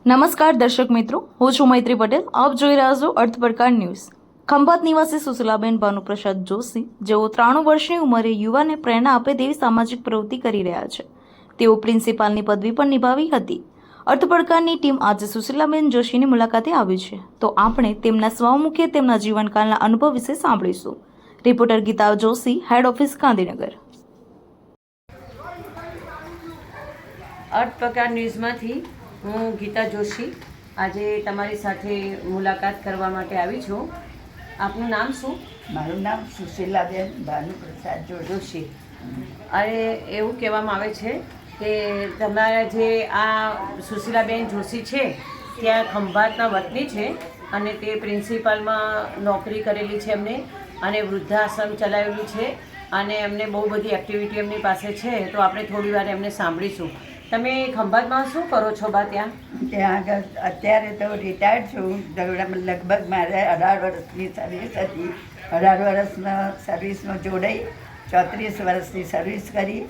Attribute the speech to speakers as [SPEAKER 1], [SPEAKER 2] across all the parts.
[SPEAKER 1] નમસ્કાર દર્શક મિત્રો, હું છું મૈત્રી પટેલ. આપ જોઈ રહ્યા છો અર્થ પડકાર ન્યૂઝ. ખંભાત નિવાસી સુશીલાબેન ભાનુપ્રસાદ જોશી, જેઓ 93 વર્ષની ઉંમરે યુવાને પ્રેરણા આપે તેવી સામાજિક પ્રવૃત્તિ કરી રહ્યા છે. તેઓ પ્રિન્સિપાલની પદવી પણ નિભાવી હતી. અર્થ પડકારની ટીમ આજે સુશીલાબેન જોશીની મુલાકાતે આવી છે, તો આપણે તેમના સ્વમુખે તેમના જીવનકાળના અનુભવ વિશે સાંભળીશું. Reporter Geeta Joshi, head office, Gandhinagar.
[SPEAKER 2] અર્થ પડકાર ન્યૂઝમાંથી હું ગીતા જોશી આજે તમારી સાથે મુલાકાત કરવા માટે આવી છું. આપનું નામ શું?
[SPEAKER 3] મારું નામ સુશીલાબેન ભાનુપ્રસાદ જોશી.
[SPEAKER 2] અરે એવું કહેવામાં આવે છે કે તમારા જે આ સુશીલાબેન જોશી છે ત્યાં ખંભાતના વતની છે અને તે પ્રિન્સિપાલમાં નોકરી કરેલી છે એમને, અને વૃદ્ધાશ્રમ ચલાવેલું છે, અને એમને બહુ બધી એક્ટિવિટી એમની પાસે છે. તો આપણે થોડી વાર એમને સાંભળીશું. તમે ખંભાતમાં શું કરો છો બા ત્યાં?
[SPEAKER 3] ત્યાં આગળ અત્યારે તો રિટાયર્ડ છું. લગભગ મારે 18 વર્ષની સર્વિસ હતી. 18 વર્ષના સર્વિસમાં જોડાઈ 34 વર્ષની સર્વિસ કરી,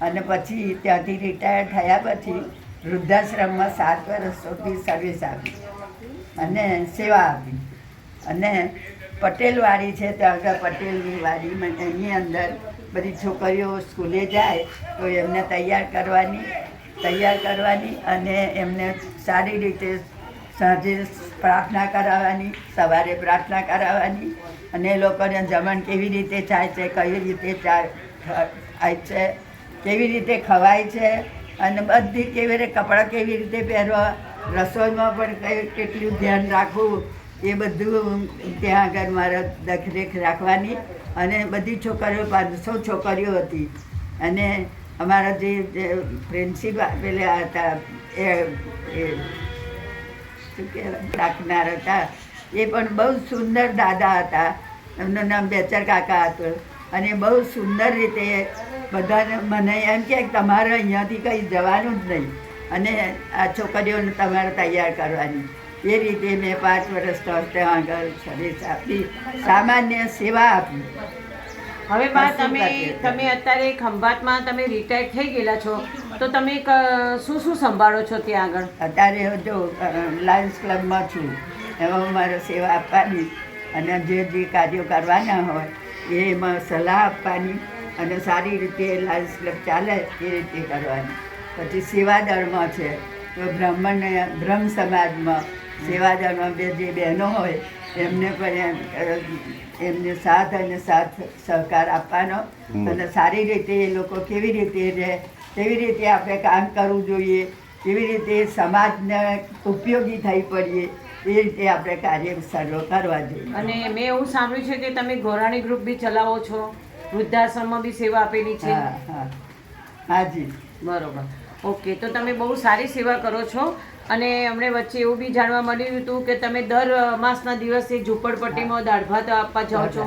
[SPEAKER 3] અને પછી ત્યાંથી રિટાયર્ડ થયા પછી વૃદ્ધાશ્રમમાં 7 વર્ષ સુધી સર્વિસ આપી અને સેવા આપી. અને પટેલવાડી છે, ત્યાં આગળ પટેલની વાડીમાં એની અંદર બધી છોકરીઓ સ્કૂલે જાય તો એમને તૈયાર કરવાની અને એમને સારી રીતે સાંજે પ્રાર્થના કરાવવાની, સવારે પ્રાર્થના કરાવવાની, અને એ લોકોને જમણ કેવી રીતે થાય છે, કઈ રીતે થાય છે, કેવી રીતે ખવાય છે, અને બધી કેવી રીતે કપડાં કેવી રીતે પહેરવા, રસોઈમાં પણ કેટલું ધ્યાન રાખવું, એ બધું ત્યાં આગળ મારે દેખરેખ રાખવાની. અને બધી છોકરીઓ 500 છોકરીઓ હતી. અને અમારા જે પ્રિન્સિપાલ પેલા હતા એ શું કહેવાય રાખનાર હતા, એ પણ બહુ સુંદર દાદા હતા. એમનું નામ બેચર કાકા હતું. અને બહુ સુંદર રીતે બધાને મને એમ કે તમારે અહીંયાથી કંઈ જવાનું જ નહીં, અને આ છોકરીઓને તમારે તૈયાર કરવાની. એ રીતે મેં 5 વર્ષ ત્યાં આગળ સર્વિસ આપી, સામાન્ય સેવા આપી.
[SPEAKER 2] હવે બા તમે અત્યારે ખંભાતમાં તમે રિટાયર્ડ થઈ ગયેલા છો, તો તમે શું સંભાળો છો ત્યાં આગળ?
[SPEAKER 3] અત્યારે જો લાયન્સ ક્લબમાં છું, એમાં મારે સેવા આપવાની, અને જે કાર્યો કરવાના હોય એમાં સલાહ આપવાની, અને સારી રીતે લાયન્સ ક્લબ ચાલે એ રીતે કરવાની. પછી સેવાદળમાં છે તો બ્રહ્મ સમાજમાં સેવાદળમાં જે બહેનો હોય એમને પણ એમને સાથ સહકાર આપવાનો, અને સારી રીતે એ લોકો કેવી રીતે રહે, કેવી રીતે આપણે કામ કરવું જોઈએ, કેવી રીતે સમાજને ઉપયોગી થઈ પડીએ, એ રીતે આપણે કાર્ય સર્વ કરવા જોઈએ.
[SPEAKER 2] અને મેં એવું સાંભળ્યું છે કે તમે ગોરાણી ગ્રુપ બી ચલાવો છો, વૃદ્ધાશ્રમમાં બી સેવા આપેલી છે.
[SPEAKER 3] હાજી,
[SPEAKER 2] બરોબર. ઓકે, તો તમે બહુ સારી સેવા કરો છો. અને અમને વચ્ચે એવું બી જાણવા મળ્યું હતું કે તમે દર અમાસના દિવસે ઝૂંપડપટ્ટીમાં દાળ ભાત આપવા જાઓ છો.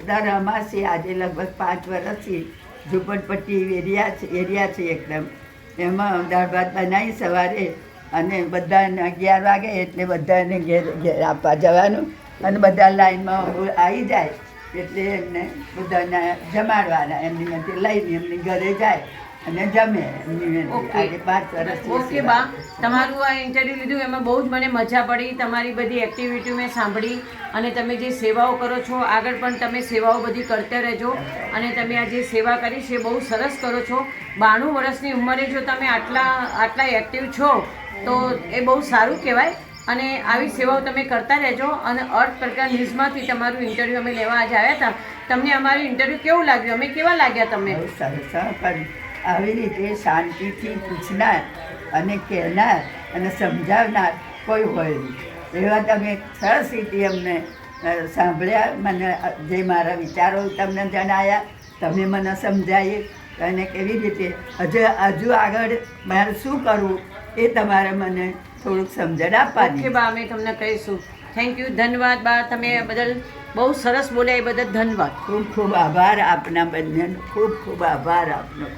[SPEAKER 3] દર અમાસે આજે લગભગ 5 વર્ષથી ઝૂંપડપટ્ટી એરિયા છે એકદમ, એમાં દાળ ભાત બનાવી સવારે, અને બધાને 11 વાગે એટલે બધાને ઘેર આપવા જવાનું, અને બધા લાઈનમાં આવી જાય એટલે એમને બધાને જમાડવાના, એમની માટે લઈને એમની ઘરે જાય અને જમે. આજે 5 વર્ષ.
[SPEAKER 2] ઓકે બા, તમારું આ ઇન્ટરવ્યૂ લીધું એમાં બહુ જ મને મજા પડી. તમારી બધી એક્ટિવિટી મેં સાંભળી, અને તમે જે સેવાઓ કરો છો આગળ પણ તમે સેવાઓ બધી કરતા રહેજો. અને તમે આ જે સેવા કરી છે એ બહુ સરસ કરો છો. 92 વર્ષની ઉંમરે જો તમે આટલા એક્ટિવ છો તો એ બહુ સારું કહેવાય. અને આવી સેવાઓ તમે કરતા રહેજો. અને અર્થ પડકાર ન્યૂઝમાંથી તમારું ઇન્ટરવ્યૂ અમે લેવા આજે આવ્યા હતા. તમને અમારું ઇન્ટરવ્યૂ કેવું લાગ્યું? અમે કેવા લાગ્યા તમને?
[SPEAKER 3] બહુ સરસ. પણ આવી રીતે શાંતિથી પૂછનાર અને કહેનાર અને સમજાવનાર કોઈ હોય નહીં. એવા તમે સરસ રીતે અમને સાંભળ્યા, મને જે મારા વિચારો તમને જણાવ્યા, તમે મને સમજાવી, અને કેવી રીતે હજુ આગળ મારે શું કરવું એ તમારે મને થોડુંક સમજણ આપવાની.
[SPEAKER 2] ઓકે બા, અમે તમને કહીશું. થેન્ક યુ, ધન્યવાદ બા. તમે બદલ બહુ સરસ બોલ્યા, એ બદલ ધન્યવાદ.
[SPEAKER 3] ખૂબ ખૂબ આભાર આપના બંનેનો, ખૂબ ખૂબ આભાર આપનો.